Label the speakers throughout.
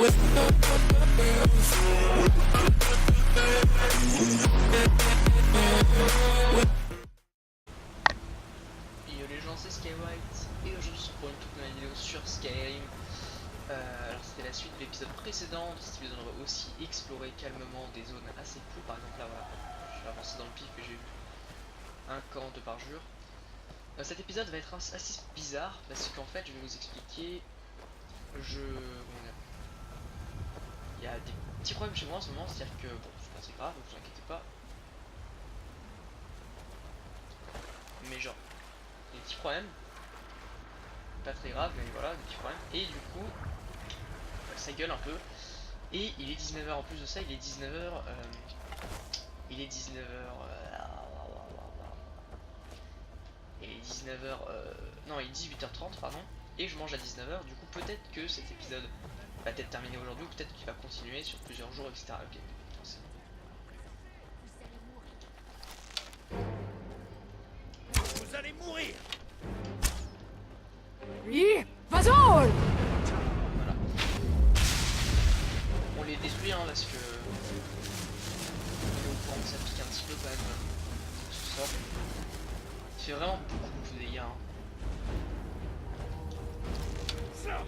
Speaker 1: Yo les gens, c'est Skywhite et aujourd'hui on se retrouve pour une toute nouvelle vidéo sur Skyrim. Alors c'était la suite de l'épisode précédent. Dans cet épisode on va aussi explorer calmement des zones assez cool. Par exemple là voilà, je vais avancer dans le pif que j'ai vu un camp de parjure. Cet épisode va être assez bizarre parce qu'en fait je vais vous expliquer. Il y a des petits problèmes chez moi en ce moment, c'est-à-dire que bon c'est pas très grave, ne vous inquiétez pas. Mais genre des petits problèmes, pas très grave mais voilà des petits problèmes. Et du coup ça gueule un peu. Et il est 19 h en plus de ça, il est 19 h il est 19 h il est 19 h non il est 18 h 30 pardon. Et je mange à 19 h, du coup peut-être que cet épisode va être terminé aujourd'hui, ou peut-être qu'il va continuer sur plusieurs jours, etc. Ok.
Speaker 2: Vous allez mourir.
Speaker 3: Oui, vas-y!
Speaker 1: Voilà. On les détruit hein, parce que on est au courant que ça pique un petit peu quand même. Ce sort. Il fait vraiment beaucoup de dégâts. Hein. Par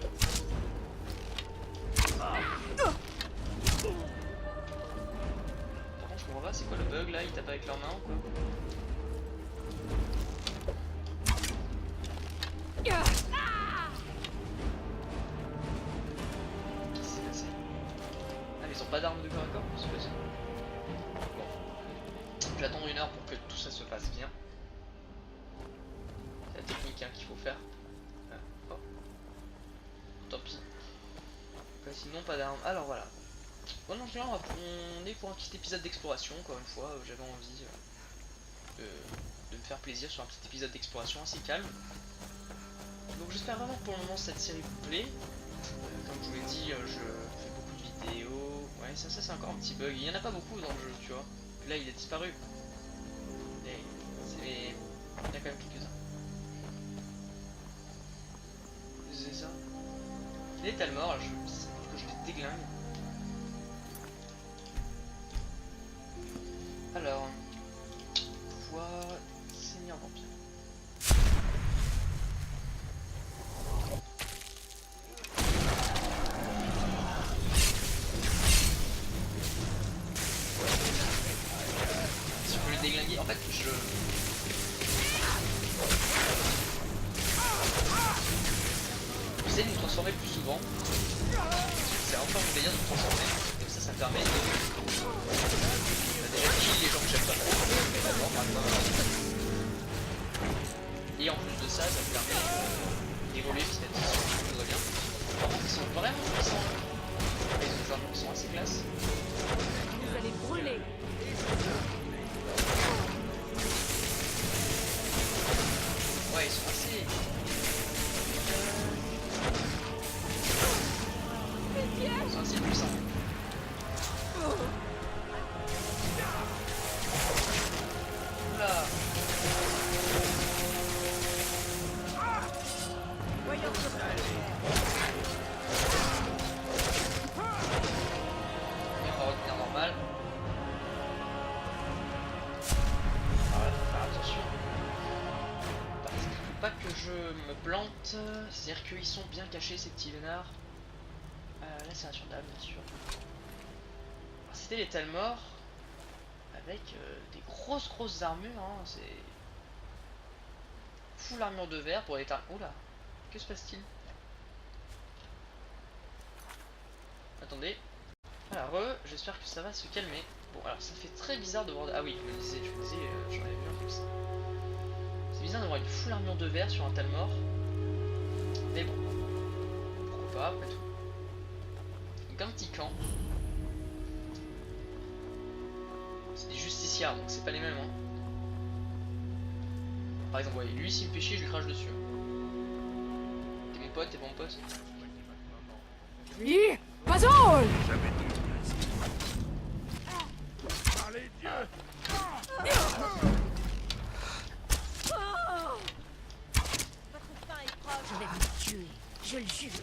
Speaker 1: contre je comprends pas, c'est quoi le bug là? Ils tapent avec leurs mains ou quoi? Qu'est-ce qui s'est passé? Ah mais ils ont pas d'armes de corps à corps? C'est pas ça. Bon. Je vais attendre 1 heure pour que tout ça se passe bien. C'est la technique hein, qu'il faut faire. Oh. Tant pis. Sinon pas d'armes. Alors voilà. Bon donc là on est pour un petit épisode d'exploration, encore une fois, j'avais envie de me faire plaisir sur un petit épisode d'exploration assez calme. Donc j'espère vraiment que pour le moment cette série vous plaît. Comme je vous l'ai dit, je fais beaucoup de vidéos. Ouais ça c'est encore un petit bug, il n'y en a pas beaucoup dans le jeu tu vois. Puis là il a disparu. Mais il y a quand même quelques-uns. C'est ça. Il est tellement mort, que je les déglingue. Alors, pouvoir Seigneur Vampire. Si je peux les déglinguer, en fait j'essaie de me transformer plus souvent. C'est enfin mon délire de me transformer, comme ça me permet de déjà kill les gens que j'aime pas. Et en plus de ça, ça me permet d'évoluer petit à petit sur tout va bien. Par contre ils sont vraiment puissants. Les autres armes sont assez classe.
Speaker 3: Vous allez brûler.
Speaker 1: Ouais ils sont assez... Ils sont assez puissants. Oula.
Speaker 3: Voyons ce que
Speaker 1: Et on va retenir normal. Voilà, faut faire attention. Parce qu'il faut pas que je me plante. C'est-à-dire qu'ils sont bien cachés ces petits vénards. Là c'est un d'âme bien sûr. C'était les Talmor avec des grosses armures. Hein. C'est full armure de verre pour les Talmor. Oula, que se passe-t-il? Attendez. Alors j'espère que ça va se calmer. Bon alors ça fait très bizarre de voir... Ah oui, je me disais, j'en avais vu un comme ça. C'est bizarre d'avoir une full armure de verre sur un Talmor. Mais bon, pourquoi pas après tout. Donc un petit camp. C'est des justiciars donc c'est pas les mêmes hein. Par exemple ouais, lui s'il me fait chier je lui crache dessus. T'es mon pote, t'es bon pote.
Speaker 3: oui, vas-y!
Speaker 2: Par les dieux.
Speaker 3: Votre fin est proche. Je vais vous tuer, je le jure.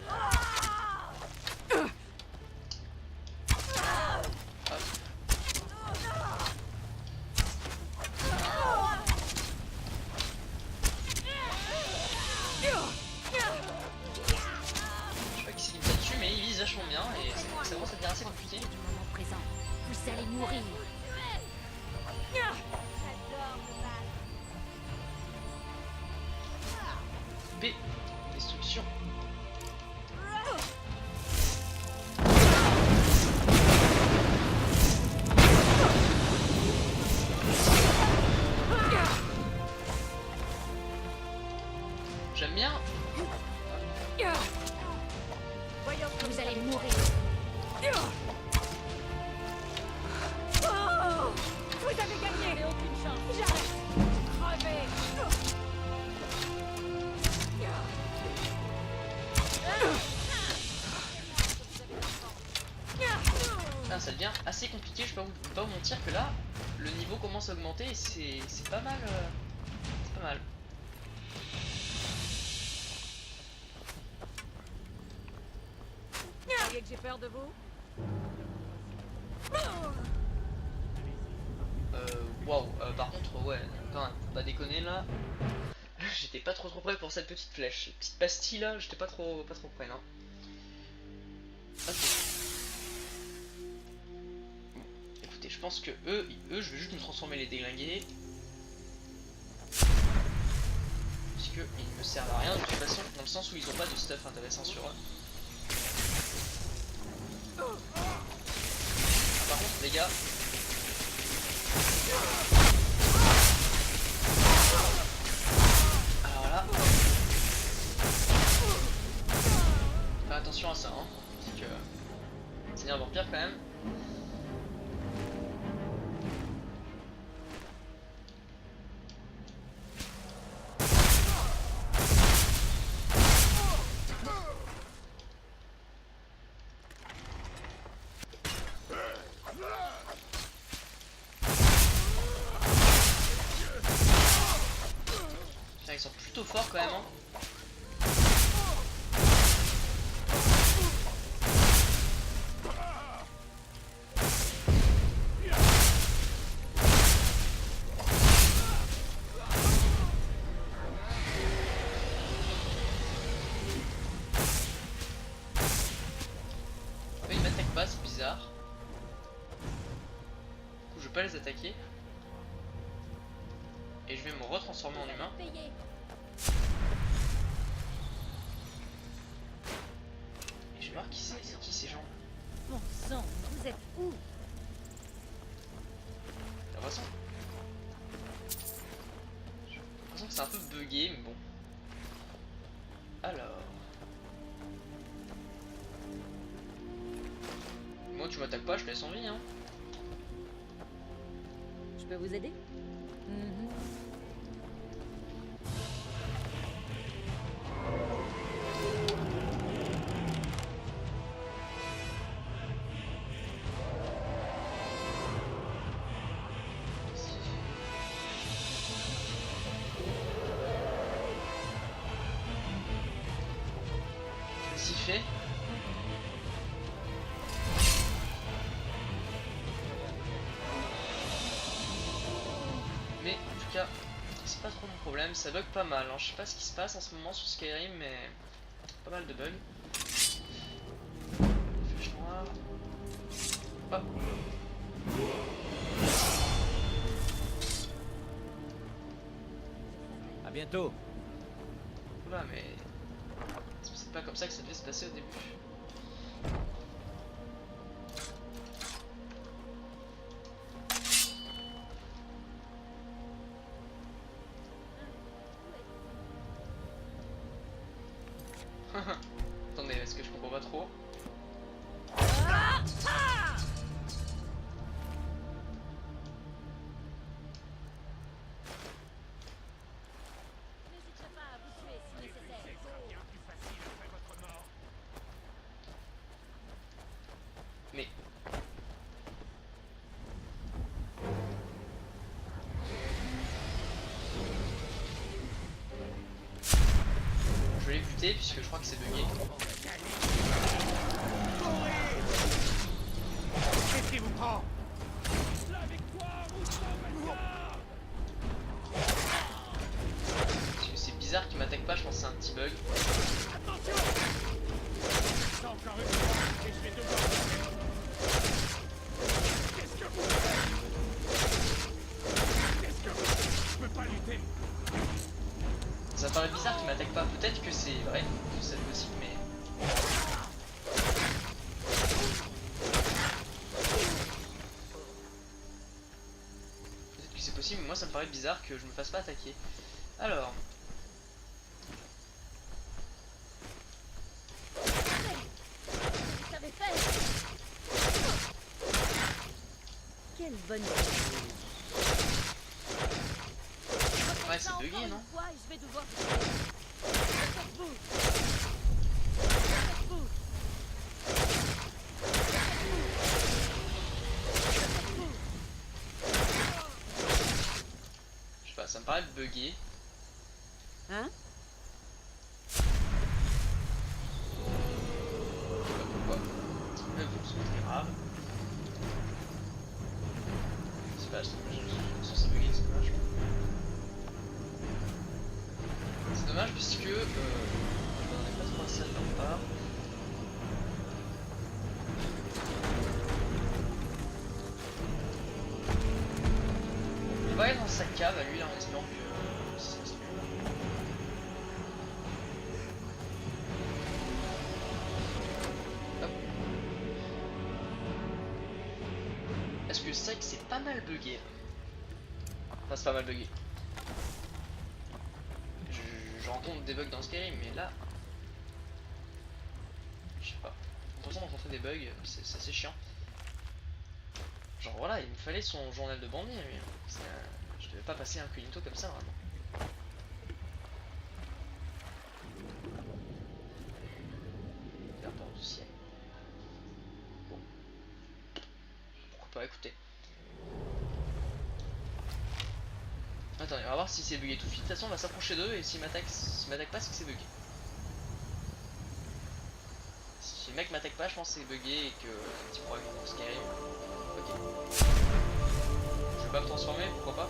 Speaker 1: vachement bien et ça commence à devenir assez compliqué.
Speaker 3: Du moment présent, vous allez mourir.
Speaker 1: B. Destruction. J'aime bien.
Speaker 3: Voyons, vous allez mourir. Vous avez gagné. Aucune chance. J'arrête. Crevez.
Speaker 1: Ah, ça devient assez compliqué, je vais pas vous mentir que là, le niveau commence à augmenter et c'est pas mal. C'est pas mal.
Speaker 3: Vous croyez que j'ai peur de vous?
Speaker 1: Waouh, par contre, ouais, quand même, faut pas déconner là. J'étais pas trop prêt pour cette petite flèche. Cette petite pastille là, j'étais pas trop prêt, non. Ok. Écoutez, je pense que eux, je vais juste me transformer les déglinguer. Parce que ils ne me servent à rien de toute façon, dans le sens où ils ont pas de stuff intéressant sur eux. Ah, par contre, les gars. Alors là. Faire attention à ça, hein. Parce que. C'est un vampire quand même. Ils sont plutôt forts quand même, hein. Ils m'attaquent pas, c'est bizarre. Du coup, je vais pas les attaquer. Et je vais me retransformer en humain. Et je vais voir c'est qui ces gens.
Speaker 3: Bon sang, vous êtes où?
Speaker 1: J'ai l'impression que c'est un peu bugué, mais bon. Alors. Moi, tu m'attaques pas, je te laisse en vie, hein.
Speaker 3: Je peux vous aider?
Speaker 1: Qu'est-ce qu'il fait? Mais en tout cas, c'est pas trop mon problème, ça bug pas mal, hein. Je sais pas ce qui se passe en ce moment sur Skyrim, mais pas mal de bugs. Flèche noire. Hop.
Speaker 4: À bientôt.
Speaker 1: Oula, mais c'est pas comme ça que ça devait se passer au début. Attendez, est-ce que je comprends pas trop? Mais je vais les buter puisque je crois que c'est bugué.
Speaker 2: Qu'est-ce qui vous prend? La victoire ou son vainqueur?
Speaker 1: Parce que c'est bizarre qu'ils m'attaquent pas, je pense que c'est un petit bug.
Speaker 2: Attention! C'est encore une fois,
Speaker 1: c'est vrai, c'est possible, mais... Peut-être que c'est possible, mais moi ça me paraît bizarre que je me fasse pas attaquer. Alors...
Speaker 3: Vous savez faire. Quelle bonne idée.
Speaker 1: Ouais, c'est bugué, non?
Speaker 3: Je vais devoir vous.
Speaker 1: Je sais pas, ça me paraît bugué.
Speaker 3: Hein?
Speaker 1: Je sais pas pourquoi. Mais bon, c'est pas très grave. C'est pas, je sens ça bugué, c'est dommage. C'est dommage puisque on n'est pas trop seul dans part. Il va aller dans sa cave à lui là en espérant que ça se passe mieux. Hop. Est-ce que c'est vrai que c'est pas mal bugué? Enfin c'est pas mal bugué. Je rencontre des bugs dans Skyrim, mais là, je sais pas. J'ai l'impression de rencontrer des bugs, c'est assez chiant. Genre voilà, il me fallait son journal de bandit, lui. Je devais pas passer incognito comme ça, vraiment. Rapport du ciel. Bon. Pourquoi pas, écoutez. Attendez, on va voir si c'est bugué tout de suite. De toute façon, on va s'approcher d'eux et s'ils m'attaquent pas, c'est que c'est bugué. Si le mec m'attaque pas, je pense que c'est bugué et que un petit problème dans Skyrim. Ok. Je vais pas me transformer, pourquoi pas.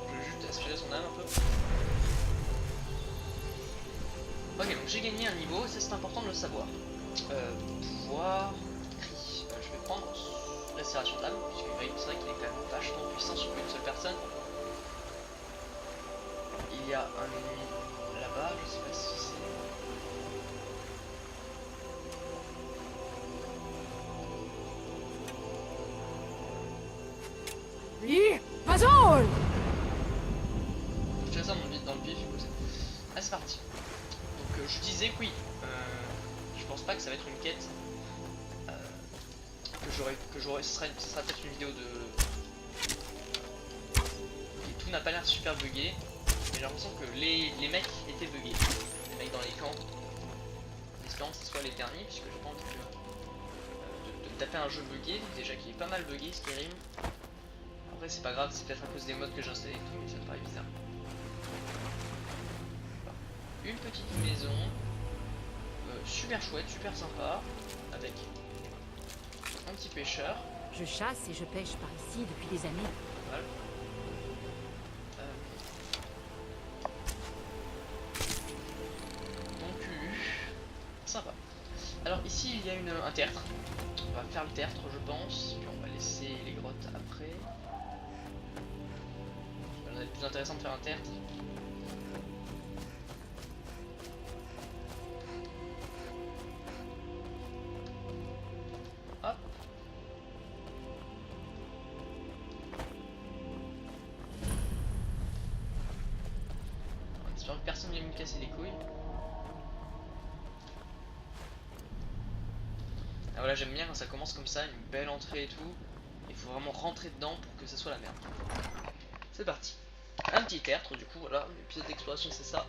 Speaker 1: Je vais juste aspirer son âme un peu. Ok, donc j'ai gagné un niveau, ça c'est important de le savoir. Pouvoir cri. Je vais prendre respiration d'âme, puisque c'est vrai qu'il est quand même vachement puissant sur une seule personne. Il y a un ennemi là-bas, je sais pas si c'est...
Speaker 3: Oui, Bazol.
Speaker 1: Je fais ça dans le pif, ah c'est parti. Donc je disais que oui, je pense pas que ça va être une quête ce sera peut-être une vidéo de... Et tout n'a pas l'air super bugué, mais j'ai l'impression que les mecs étaient buggés, les mecs dans les camps, en espérant que ce soit les derniers, puisque j'ai pas envie de taper un jeu bugué, déjà qui est pas mal bugué Skyrim. Après c'est pas grave, c'est peut-être à cause des mods que j'ai installés et tout, mais ça me paraît bizarre. Une petite maison, super chouette, super sympa, avec un petit pêcheur.
Speaker 3: Je chasse et je pêche par ici depuis des années.
Speaker 1: Voilà. Donc sympa. Alors ici il y a un tertre. On va faire le tertre je pense, puis on va laisser les grottes après. Ça va être plus intéressant de faire un tertre. Hop. En espérant que personne ne vienne me casser les couilles. Ah voilà, j'aime bien quand ça commence comme ça, une belle entrée et tout. Il faut vraiment rentrer dedans pour que ça soit la merde. C'est parti. Un petit tertre, du coup, voilà, l'épisode d'exploration c'est ça.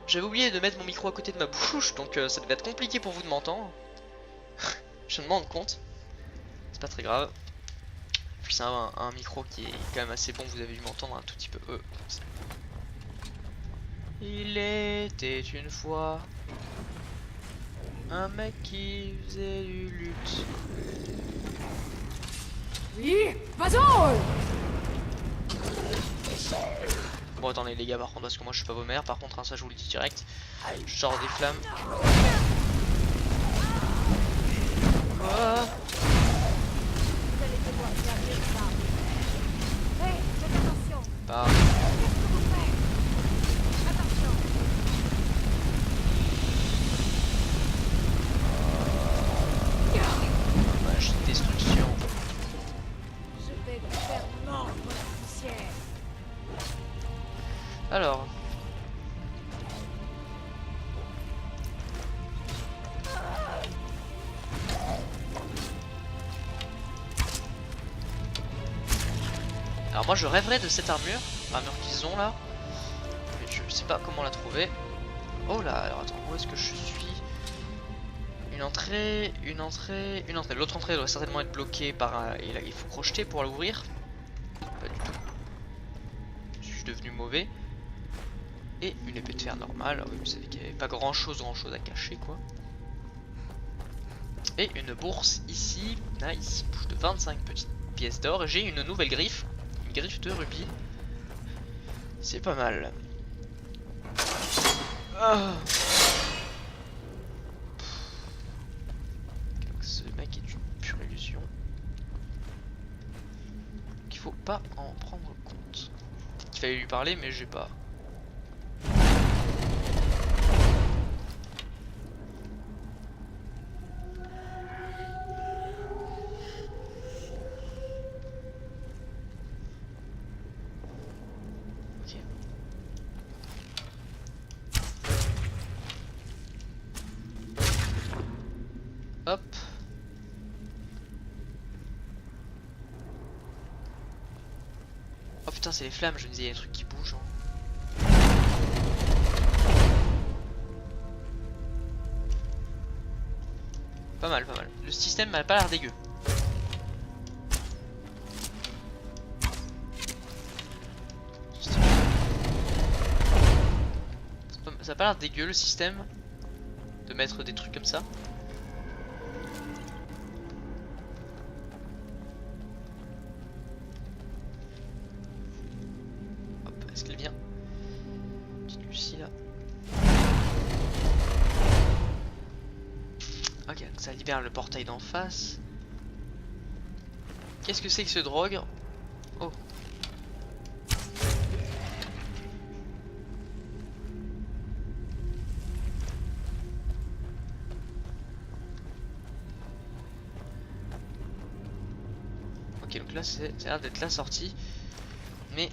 Speaker 1: J'avais oublié de mettre mon micro à côté de ma bouche, donc ça devait être compliqué pour vous de m'entendre. Je me rends compte. C'est pas très grave. Puis c'est un micro qui est quand même assez bon, vous avez dû m'entendre un tout petit peu. Il était une fois un mec qui faisait du lutte.
Speaker 3: Oui, Bazol.
Speaker 1: Bon attendez les gars par contre parce que moi je suis pas vos mères, par contre hein, ça je vous le dis direct. Je sors des flammes. Quoi?
Speaker 3: Vous allez devoir garder ça. Hé, faites attention.
Speaker 1: Bah,
Speaker 3: Qu'est-ce que vous faites? Attention.
Speaker 1: dommage, destruction.
Speaker 3: Je vais vous faire mordre la poussière.
Speaker 1: Alors. Alors moi je rêverais de cette armure qu'ils ont là. Mais je sais pas comment la trouver. Oh là, alors attends, où est-ce que je suis? Une entrée, une entrée, une entrée. L'autre entrée doit certainement être bloquée par un... Et là il faut crocheter pour l'ouvrir. Pas du tout. Je suis devenu mauvais. Et une épée de fer normale. Ah oui, vous savez qu'il n'y avait pas grand chose à cacher quoi. Et une bourse ici. Nice. Bouche de 25 petites pièces d'or. J'ai une nouvelle griffe. Une griffe de rubis. C'est pas mal. Ah. Ce mec est une pure illusion. Il faut pas en prendre compte. Il fallait lui parler mais j'ai pas. Hop. Oh putain c'est les flammes, je me disais il y a des trucs qui bougent. Hein. Pas mal, pas mal. Le système n'a pas l'air dégueu. Ça a pas l'air dégueu le système de mettre des trucs comme ça. Est-ce qu'elle vient? Petite Lucie là. Ok, donc ça libère le portail d'en face. Qu'est-ce que c'est que ce drogue? Oh. Ok, donc là ça a l'air d'être la sortie. Mais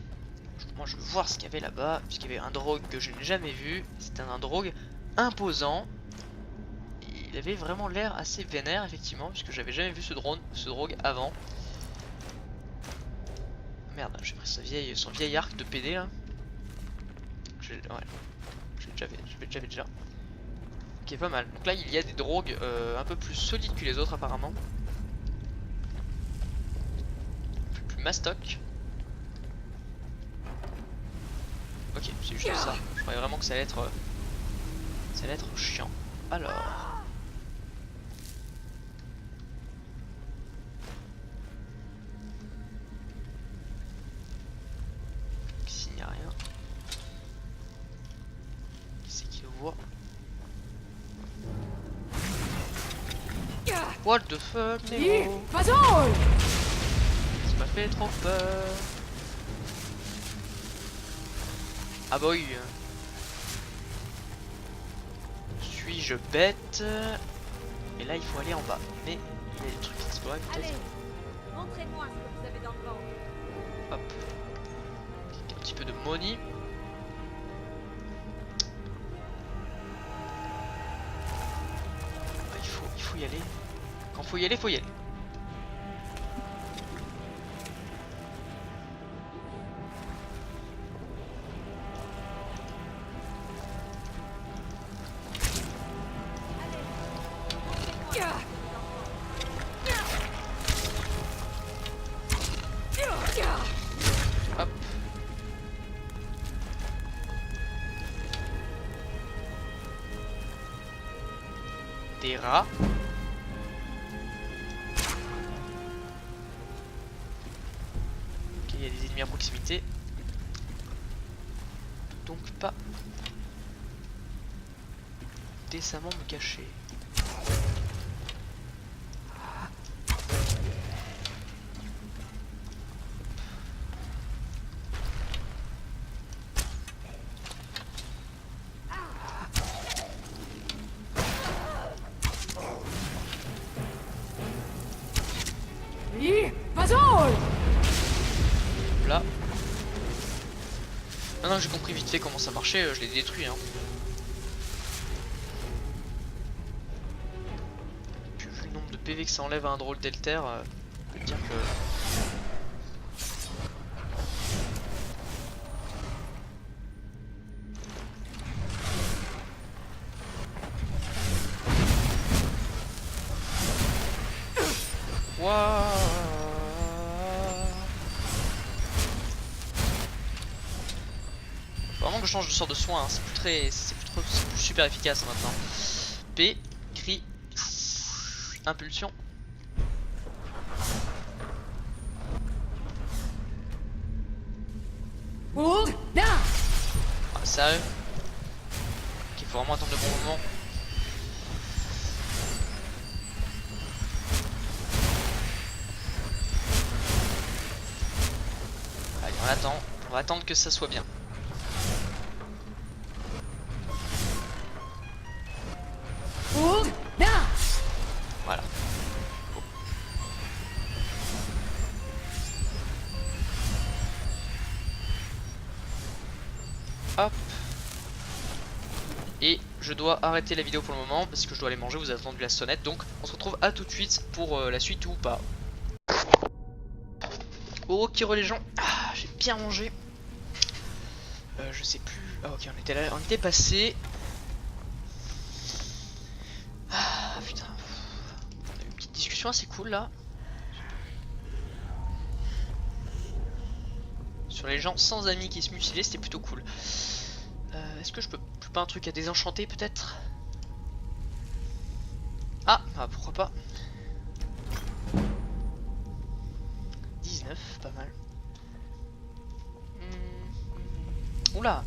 Speaker 1: moi je veux voir ce qu'il y avait là-bas, puisqu'il y avait un drogue que je n'ai jamais vu. C'était un drogue imposant. Il avait vraiment l'air assez vénère effectivement, puisque j'avais jamais vu ce drogue avant. Merde, j'ai pris son vieil arc de PD là. Ouais, j'avais déjà. Ok, pas mal. Donc là il y a des drogues un peu plus solides que les autres apparemment. Plus mastoc. Ok, c'est juste ça. Je croyais vraiment que ça allait être chiant. Alors. Ici il n'y a rien. Qui c'est qui le voit? What the fuck, Nemo? Ça m'a fait trop peur. Ah bah oui. Suis-je bête? Et là il faut aller en bas. Mais il y a des trucs à explorer peut-être.
Speaker 3: Allez, montrez-moi ce que vous avez dans le ventre.
Speaker 1: Hop. Un petit peu de money. Ah, il faut y aller. Quand faut y aller, faut y aller. Hop. Des rats. Ok, il y a des ennemis à proximité. Donc pas décemment me cacher.
Speaker 3: Puzzle!
Speaker 1: Là. Maintenant que j'ai compris vite fait comment ça marchait, je l'ai détruit. Hein. Puis vu le nombre de PV que ça enlève à un drôle d'Elter, je peux te dire que... Waouh. Faut vraiment que je change de sort de soin, hein. C'est plus très, c'est plus super efficace maintenant. P, cri, impulsion.
Speaker 3: Hold down!
Speaker 1: Ah, sérieux? Ok, faut vraiment attendre le bon moment. Allez, on attend. On va attendre que ça soit bien.
Speaker 3: Hold down!
Speaker 1: Voilà. Hop. Et je dois arrêter la vidéo pour le moment parce que je dois aller manger, vous avez entendu la sonnette. Donc on se retrouve à tout de suite pour la suite ou pas. Ok les gens, j'ai bien mangé. Je sais plus. Ah ok, on était là, on était passé. Ah putain. On a eu une petite discussion assez cool là. Sur les gens sans amis qui se mutilaient, c'était plutôt cool. Est-ce que je peux pas un truc à désenchanter peut-être? Ah, pourquoi pas. 19, pas mal. Oula.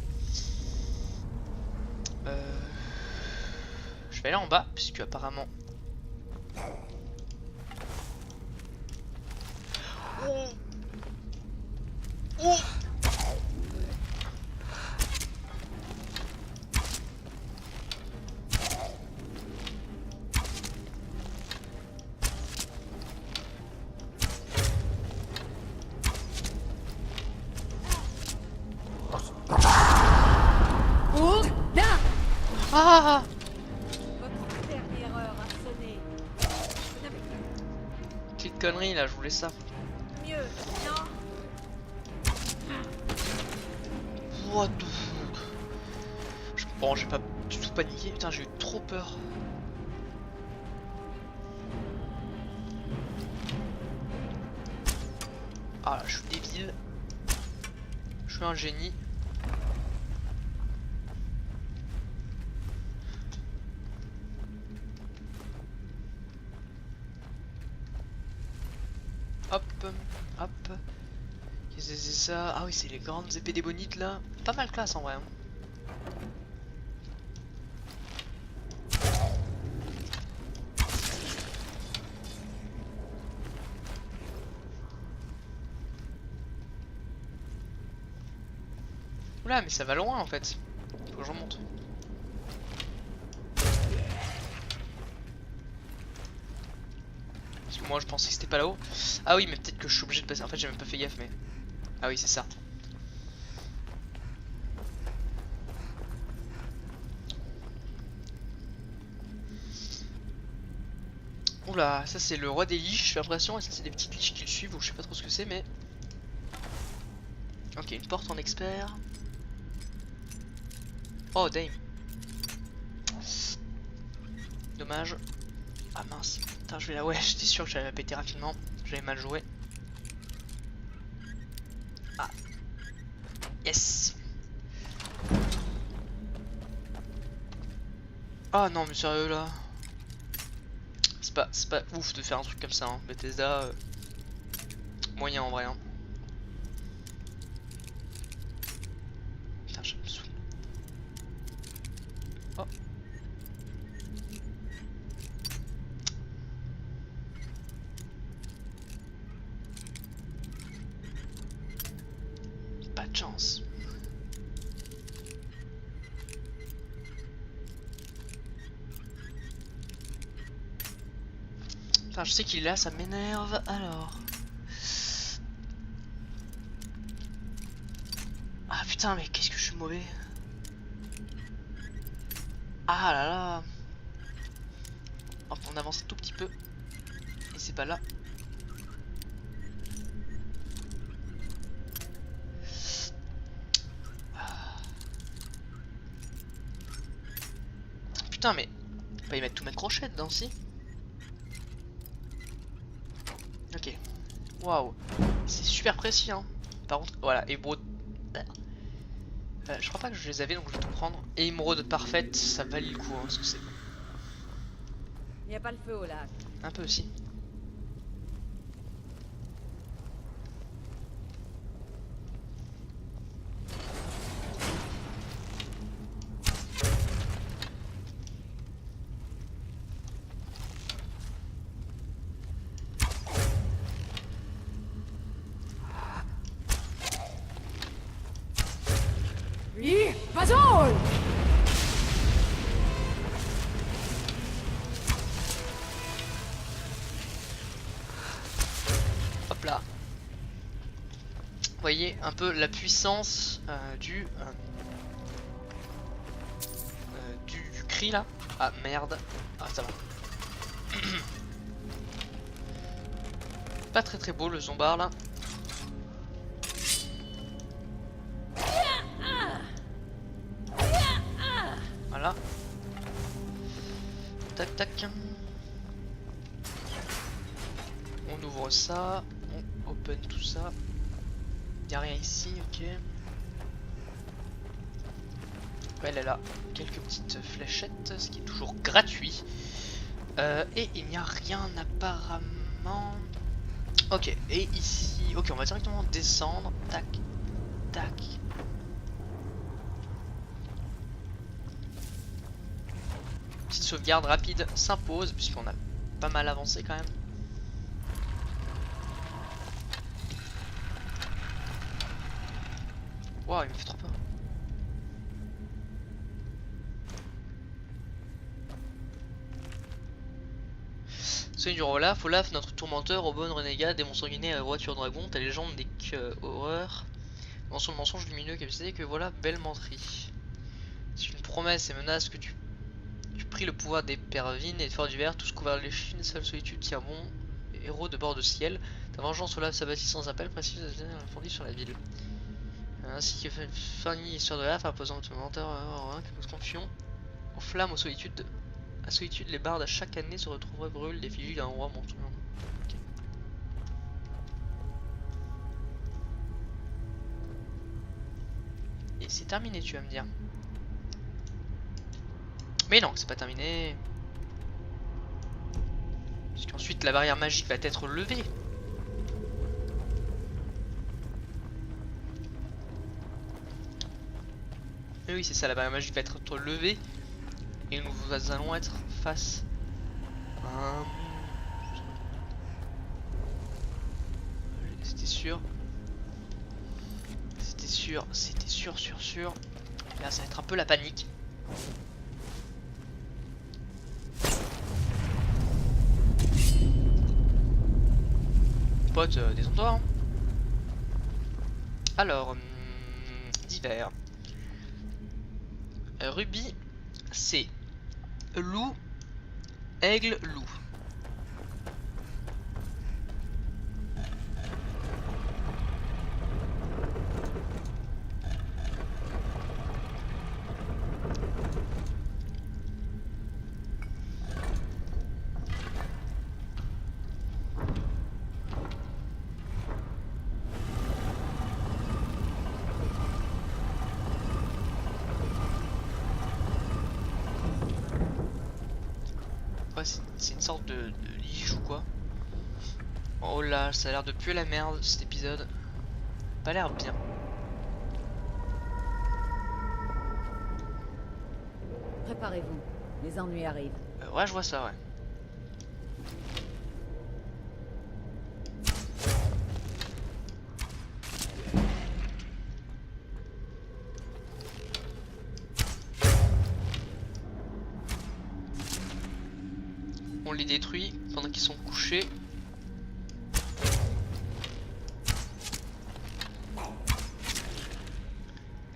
Speaker 1: Je vais aller en bas, puisque apparemment... Oh. Oh.
Speaker 3: Hold down!
Speaker 1: Ah.
Speaker 3: Votre dernière heure a sonné. Vous n'avez
Speaker 1: Petite connerie là, je voulais ça.
Speaker 3: mieux, non?
Speaker 1: What the fuck. Bon, j'ai pas du tout paniqué, putain, j'ai eu trop peur. Ah là, je suis débile. Je suis un génie. Hop, hop. Qu'est-ce que c'est ça? Ah oui, c'est les grandes épées d'ébonite là. Pas mal classe en vrai. Hein. Oula, mais ça va loin en fait. Faut que j'en monte. Parce que moi je pensais que c'était pas là-haut. Ah oui, mais peut-être que je suis obligé de passer. En fait, j'ai même pas fait gaffe, mais. Ah oui, c'est ça. Oula, ça c'est le roi des liches, j'ai l'impression, et ça c'est des petites liches qui le suivent, ou je sais pas trop ce que c'est, mais... Ok, une porte en expert. Oh, dame. Dommage. Ah mince, putain, je vais là, ouais, j'étais sûr que j'allais la péter rapidement, j'avais mal joué. Ah. Yes. Ah non, mais sérieux là. C'est pas ouf de faire un truc comme ça, hein. Bethesda, moyen en vrai. Hein. Putain, je me saoule. Oh. Pas de chance. Enfin, je sais qu'il est là, ça m'énerve. Alors, Ah putain, mais qu'est-ce que je suis mauvais. Ah là là. Hop, on avance un tout petit peu. Et c'est pas là. Putain, mais on peut pas y mettre tous mes crochets dedans, si. Ok. Waouh. C'est super précis, hein. Par contre, voilà, émeraude. Je crois pas que je les avais, donc je vais tout prendre. Et émeraude parfaite, ça valait le coup, hein, parce que c'est
Speaker 3: Y a pas le feu au lac.
Speaker 1: un peu aussi.
Speaker 3: Oui, vas-y!
Speaker 1: Hop là. Vous voyez un peu la puissance du cri là. Ah merde. Ah ça va. Pas très très beau le zombard là. Voilà. Tac tac. On ouvre ça. On open tout ça. Y'a rien ici, ok. Elle a quelques petites fléchettes, ce qui est toujours gratuit. Et il n'y a rien apparemment. Ok, et ici, ok, on va directement descendre. Tac, tac. Petite sauvegarde rapide s'impose, puisqu'on a pas mal avancé quand même. Waouh, il me fait trop peur. Soigne du Olaf, Olaf, notre tourmenteur, Aubonne, renégat, démon sanguinaire et voiture dragon, ta légende n'est que horreur. Dans son mensonge lumineux, capacité que voilà, belle menterie. C'est une promesse et menace que tu pris le pouvoir des Pervines et de Fort d'hiver, tous couverts de l'échine, seule solitude tient bon, héros de bord de ciel. Ta vengeance Olaf s'abattit sans appel, précise fondit sur la ville. Ainsi que Fanny, histoire de Olaf, imposant le menteur, qui pose confusion. Aux flammes, aux solitudes. À solitude, les bardes à chaque année se retrouveraient brûlent des figies d'un roi monstrueux. Okay. Et c'est terminé, tu vas me dire. Mais non, c'est pas terminé. Puisqu'ensuite la barrière magique va être levée. Et oui, c'est ça, la barrière magique va être levée. Et nous allons être face à un... C'était sûr. C'était sûr, sûr. Et là, ça va être un peu la panique. Pote, détends-toi. Hein. Alors, divers. Ruby, c'est loup, aigle, loup. Ouais, c'est une sorte de lige ou quoi. Oh là, ça a l'air de puer la merde cet épisode. Pas l'air bien.
Speaker 3: Préparez-vous, les ennuis arrivent.
Speaker 1: Ouais, je vois ça, ouais. On les détruit pendant qu'ils sont couchés.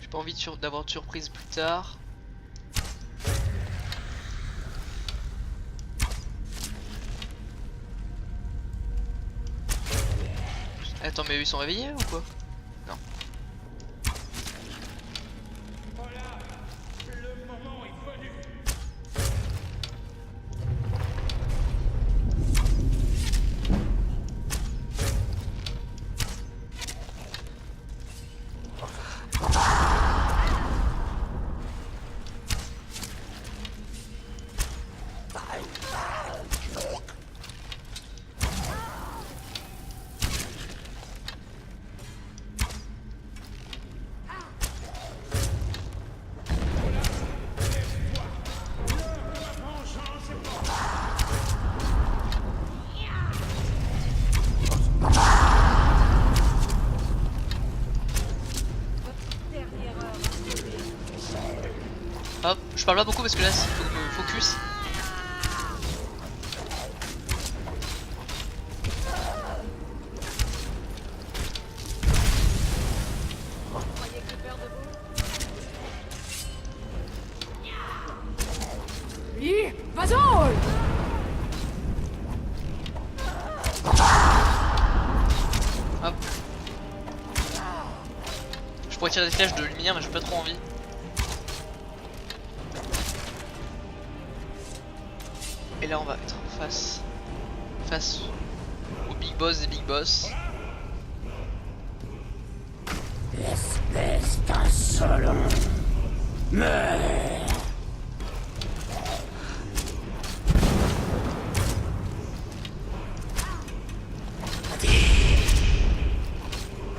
Speaker 1: J'ai pas envie d'avoir de surprise plus tard. Attends, mais eux ils sont réveillés ou quoi? Non.
Speaker 2: Voilà, le moment est venu.
Speaker 3: Dernière heure.
Speaker 1: Hop, je parle pas beaucoup parce que là il faut que je me focus.
Speaker 3: Vous croyez que j'ai peur de vous?
Speaker 4: Lui, vas-y!
Speaker 1: Hop. Je pourrais tirer des flèches de lumière mais j'ai pas trop envie. Et là on va être face au big boss des big boss.
Speaker 5: L'espèce d'insolent.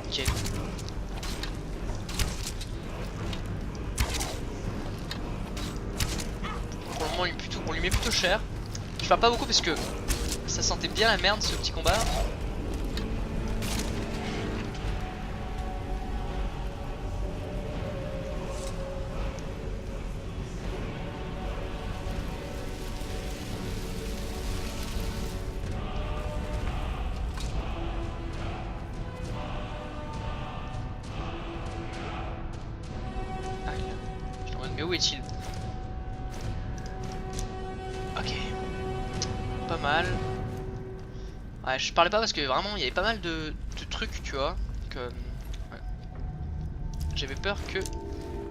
Speaker 1: Ok. Pour le moment on lui met plutôt cher. Je parle pas beaucoup parce que ça sentait bien la merde ce petit combat. Ah, je suis en mode, mais où est-il? Ok. Pas mal. Ouais, je parlais pas parce que vraiment il y avait pas mal de trucs, tu vois. Que, ouais. J'avais peur que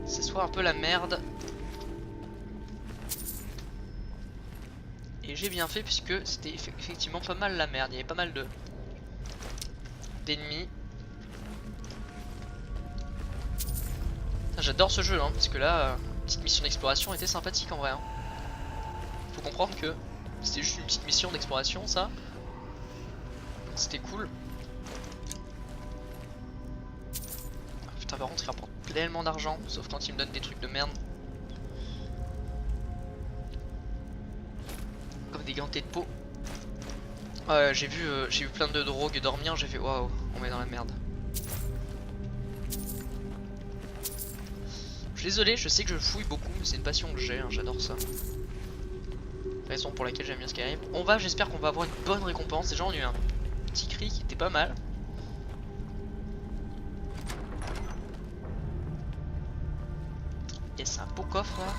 Speaker 1: ce soit un peu la merde. Et j'ai bien fait puisque c'était effectivement pas mal la merde. Il y avait pas mal d'ennemis. J'adore ce jeu hein, parce que là, petite mission d'exploration était sympathique en vrai. Hein. Faut comprendre que c'était juste une petite mission d'exploration ça. C'était cool. Ah, putain par contre il rapporte tellement d'argent, sauf quand il me donne des trucs de merde. Comme des gantés de peau. Ouais j'ai vu plein de drogues dormir, j'ai fait waouh, on est dans la merde. Je suis désolé, je sais que je fouille beaucoup, mais c'est une passion que j'ai, hein, j'adore ça. Raison pour laquelle j'aime bien Skyrim. On va, j'espère qu'on va avoir une bonne récompense. Déjà on a eu un petit cri qui était pas mal. Yes, un beau coffre là.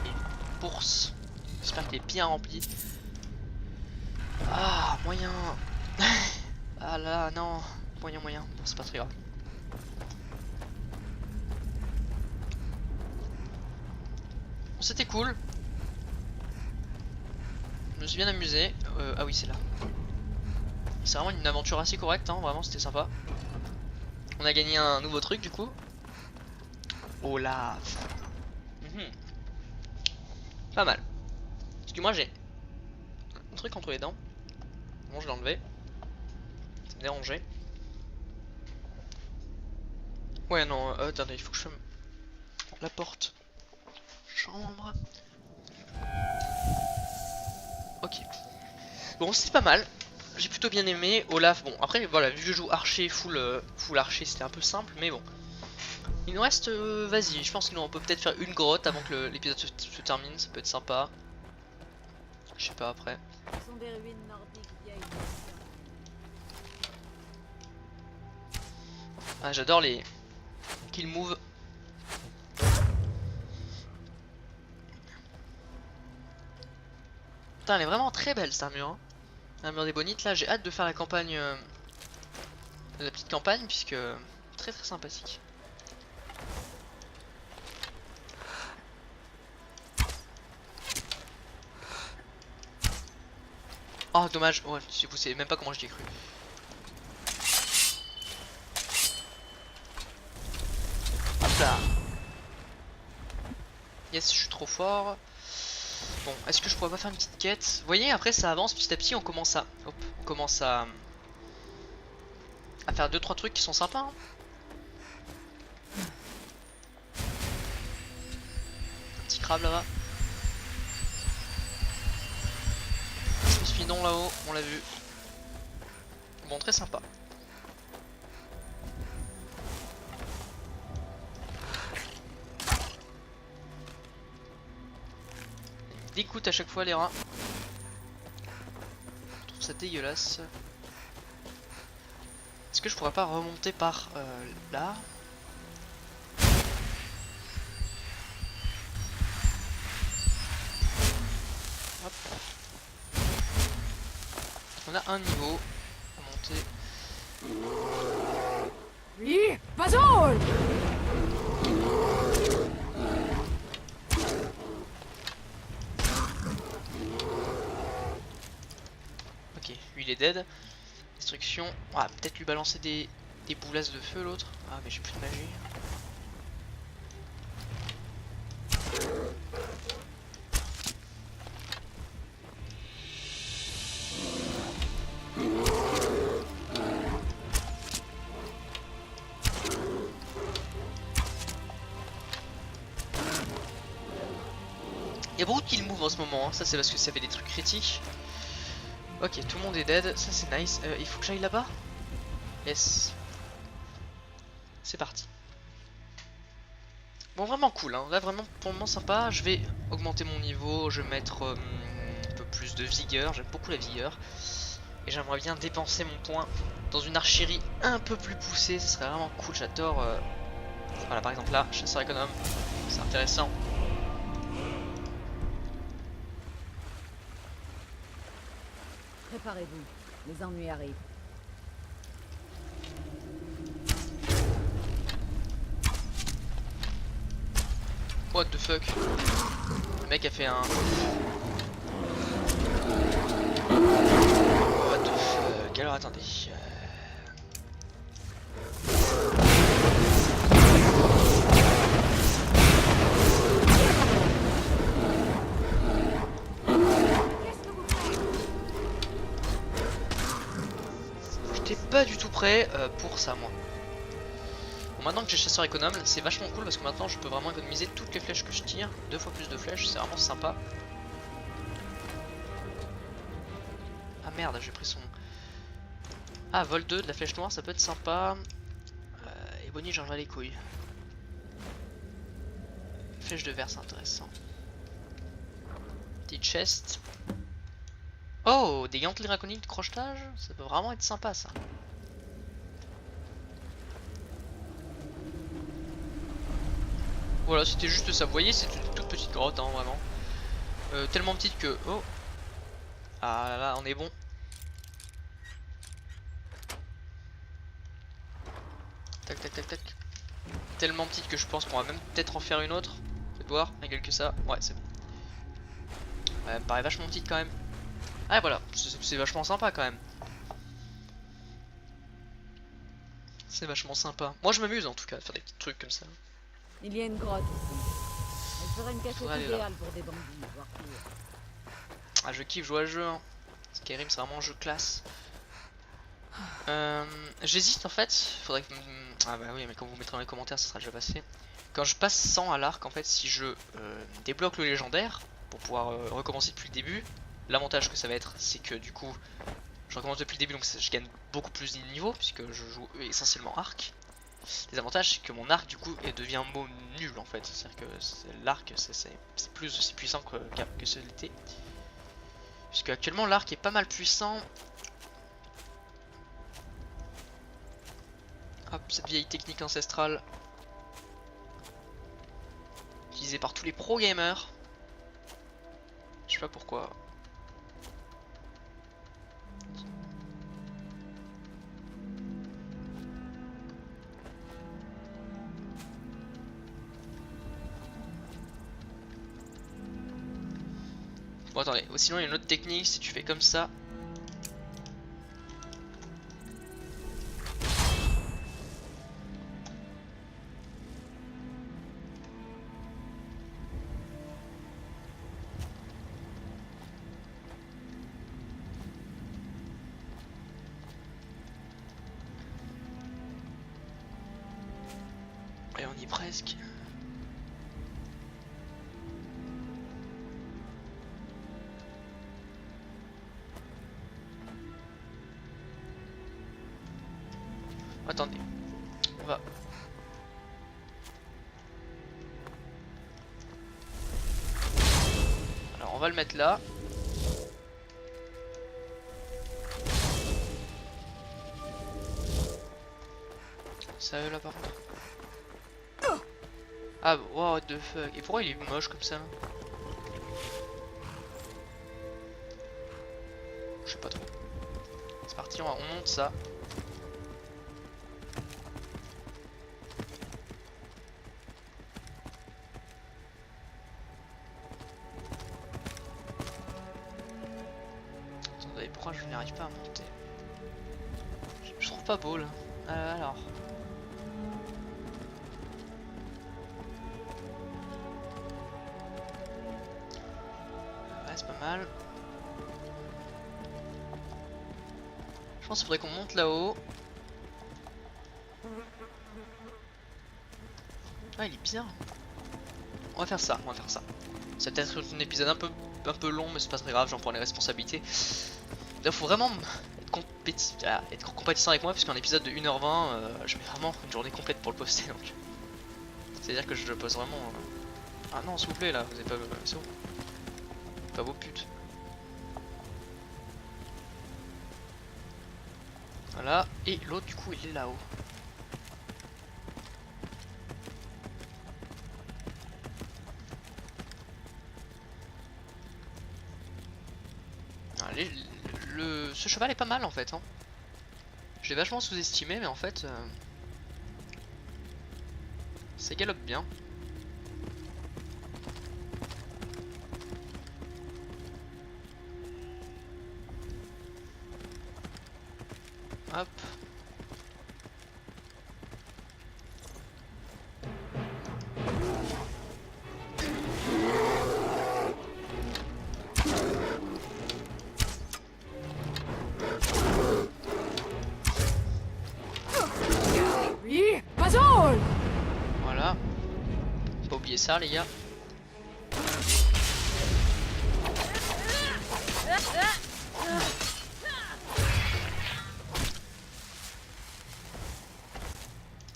Speaker 1: Et une bourse. J'espère qu'elle est bien remplie. Ah, moyen. Ah là, non. Moyen. Bon, c'est pas très grave. Bon, c'était cool. Je me suis bien amusé. Ah oui, c'est là. C'est vraiment une aventure assez correcte, hein. Vraiment, c'était sympa. On a gagné un nouveau truc du coup. Olaf. Pas mal. Parce que moi j'ai un truc entre les dents. Bon, je l'ai enlevé. Ça me dérangeait. Ouais, non, attendez, il faut que je ferme la porte. Chambre. Ok. Bon, c'est pas mal. J'ai plutôt bien aimé. Olaf, bon, après, voilà, vu que je joue archer, full archer, c'était un peu simple, mais bon. Il nous reste, vas-y, je pense qu'on peut peut-être faire une grotte avant que l'épisode se termine, ça peut être sympa. Je sais pas après.
Speaker 3: Ce sont des ruines nordiques vieilles.
Speaker 1: Ah, j'adore les kill moves Putain, elle est vraiment très belle cette armure. Hein. L'armure des bonites, là, j'ai hâte de faire la campagne. La petite campagne, puisque. Très très sympathique. Oh, dommage. Oh, vous savez même pas comment j'y ai cru. Hop là. Yes, je suis trop fort. Bon, est-ce que je pourrais pas faire une petite quête? Vous voyez, après ça avance petit à petit, on commence à... Hop, on commence à faire 2-3 trucs qui sont sympas. Hein. Un petit crabe là-bas. Je me suis non là-haut, on l'a vu. Bon, très sympa. Dégoûte à chaque fois les rats. Je trouve ça dégueulasse. Est-ce que je pourrais pas remonter par là? Hop. On a un niveau à monter.
Speaker 4: Oui, Vasol!
Speaker 1: Ok, lui il est dead. Destruction. On va peut-être lui balancer des boulasses de feu l'autre. Ah mais j'ai plus de magie. Il y a beaucoup de kill move en ce moment, hein. Ça c'est parce que ça fait des trucs critiques. Ok, tout le monde est dead, ça c'est nice. Il faut que j'aille là-bas? Yes. C'est parti. Bon, vraiment cool, hein. Là vraiment pour le moment sympa. Je vais augmenter mon niveau, je vais mettre un peu plus de vigueur. J'aime beaucoup la vigueur. Et j'aimerais bien dépenser mon point dans une archerie un peu plus poussée. Ce serait vraiment cool, j'adore. Voilà, par exemple là, chasseur économe. C'est intéressant.
Speaker 3: Préparez-vous, les ennuis arrivent.
Speaker 1: What the fuck? Le mec a fait un... What the fuck? Alors attendez. J'étais pas du tout prêt pour ça moi. Bon, maintenant que j'ai chasseur économe, c'est vachement cool parce que maintenant je peux vraiment économiser toutes les flèches que je tire. 2 fois plus de flèches, c'est vraiment sympa. Ah merde, j'ai pris son... Ah, vol 2 de la flèche noire, ça peut être sympa. Et Bonnie, j'en ai les couilles. Flèche de verre, c'est intéressant. Petite chest. Oh, des gantelets draconiques de crochetage, ça peut vraiment être sympa ça. Voilà, c'était juste ça. Vous voyez, c'est une toute petite grotte, hein, vraiment. Tellement petite que... Oh. Ah là là, on est bon. Tac, tac, tac, tac. Tellement petite que je pense qu'on va même peut-être en faire une autre. Faites voir, rien que ça. Ouais, c'est bon. Ouais, elle me paraît vachement petite quand même. Ah, voilà, c'est vachement sympa quand même. C'est vachement sympa. Moi, je m'amuse en tout cas à faire des petits trucs comme ça.
Speaker 3: Il y a une grotte ici. Elle serait une
Speaker 1: Faudrait
Speaker 3: cachette
Speaker 1: aller là.
Speaker 3: idéale pour des bandits, voire pire.
Speaker 1: Ah, je kiffe jouer à ce jeu. Hein. Skyrim, c'est vraiment un jeu classe. J'hésite en fait. Faudrait que. Ah, bah oui, mais quand vous mettrez dans les commentaires, ça sera déjà passé. Quand je passe 100 à l'arc, en fait, si je débloque le légendaire pour pouvoir recommencer depuis le début, l'avantage que ça va être, c'est que du coup, je recommence depuis le début, donc je gagne beaucoup plus de niveaux puisque je joue essentiellement arc. Les avantages, c'est que mon arc du coup devient un mot nul en fait. C'est-à-dire que l'arc c'est plus aussi puissant que ce l'était. Puisque actuellement l'arc est pas mal puissant. Hop, cette vieille technique ancestrale utilisée par tous les pro gamers. Je sais pas pourquoi. Bon attendez, sinon il y a une autre technique, si tu fais comme ça. Et on y est presque. Attendez, on va. Alors on va le mettre là. Sérieux là par contre. Ah what the fuck. Et pourquoi il est moche comme ça là? Je sais pas trop. C'est parti, on monte ça. Attendez, pourquoi je n'arrive pas à monter? Je trouve pas beau là. Alors. C'est pas mal. Je pense qu'il faudrait qu'on monte là-haut. Ah, il est bien. On va faire ça, on va faire ça. Ça va peut-être être un épisode un peu long, mais c'est pas très grave, j'en prends les responsabilités. Il faut vraiment être compétition avec moi, puisqu'un épisode de 1h20, je mets vraiment une journée complète pour le poster. Donc. C'est-à-dire que je le pose vraiment. Ah non, s'il vous plaît, là, vous avez pas. C'est bon. Pas vos putes. Voilà, et l'autre du coup il est là-haut. Ce cheval est pas mal en fait. Hein. Je l'ai vachement sous-estimé, mais en fait, ça galope bien. Hop.
Speaker 4: Oui, Bazol!
Speaker 1: Voilà. Faut pas oublier ça les gars.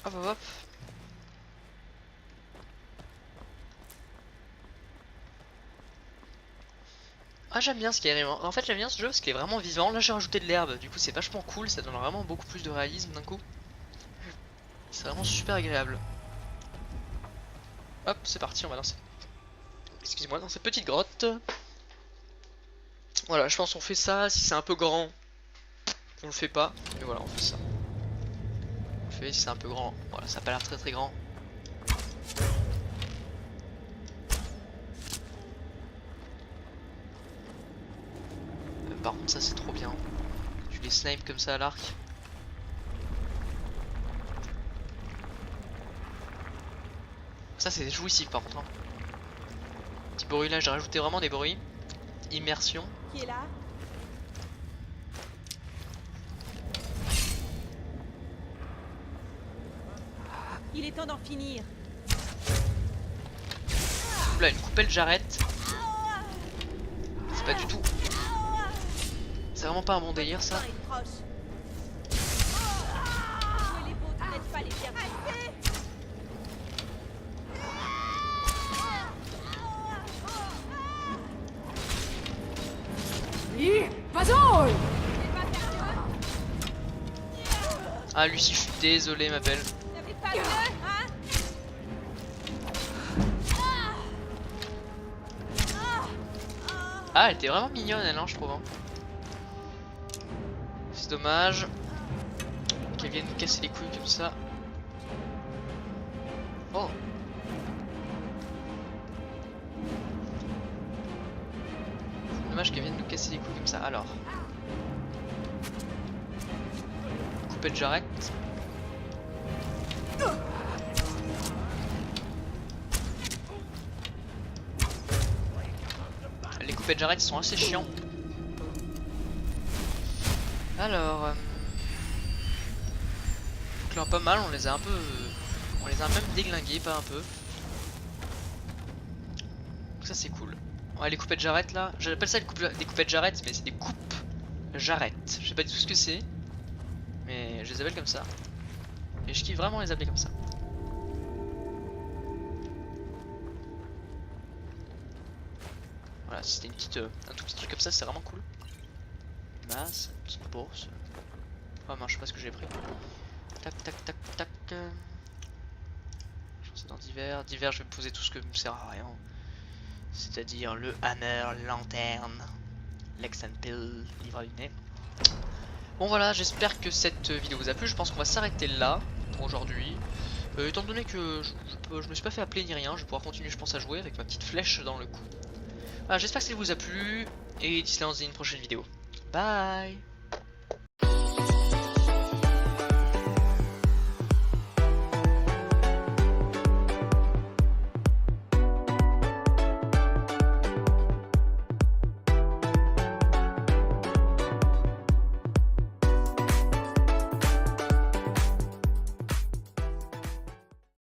Speaker 1: Hop hop hop. Ah j'aime bien Skyrim. En fait j'aime bien ce jeu parce qu'il est vraiment vivant. Là j'ai rajouté de l'herbe, du coup c'est vachement cool, ça donne vraiment beaucoup plus de réalisme d'un coup. C'est vraiment super agréable. Hop c'est parti, on va dans excusez-moi, dans cette petite grotte. Voilà, je pense qu'on fait ça, si c'est un peu grand, on le fait pas. Mais voilà, on fait ça. On le fait si c'est un peu grand. Voilà, ça a pas l'air très très grand. Par contre ça c'est trop bien. Tu les snipes comme ça à l'arc. Ça c'est jouissif par contre. Hein. Petit bruit là, j'ai rajouté vraiment des bruits. Immersion.
Speaker 3: Qui est là? Il est temps d'en finir.
Speaker 1: Là une coupelle jarrette. C'est pas du tout. C'est vraiment pas un bon délire ça.
Speaker 4: Oui, Bazol!
Speaker 1: Ah Lucie, je suis désolé ma belle. Ah elle était vraiment mignonne elle hein, je trouve. Hein. C'est dommage qu'elle vienne nous casser les couilles comme ça. Oh. Faut Dommage qu'elle vienne nous casser les couilles comme ça. Alors. Coupette j'arrête. Les coupettes j'arrête sont assez chiants. Alors. Donc là pas mal, on les a un peu. On les a même déglingués, pas un peu. Donc ça c'est cool. Ouais, les coupettes j'arrête là. J'appelle ça des coupettes j'arrête, mais c'est des coupes j'arrête. Je sais pas du tout ce que c'est. Mais je les appelle comme ça. Et je kiffe vraiment les appeler comme ça. Voilà, si c'était une petite, un tout petit truc comme ça, c'est vraiment cool. Masse, petite bourse. Oh non, je sais pas ce que j'ai pris. Tac, tac, tac, tac. C'est dans divers. Divers, je vais me poser tout ce que me sert à rien. C'est-à-dire le hammer, lanterne, l'ex and pill, livre à lunettes. Bon voilà, j'espère que cette vidéo vous a plu. Je pense qu'on va s'arrêter là pour aujourd'hui. Étant donné que je me suis pas fait appeler ni rien, je vais pouvoir continuer je pense à jouer avec ma petite flèche dans le cou. Voilà, j'espère que ça vous a plu. Et d'ici là on se dit une prochaine vidéo. Bye.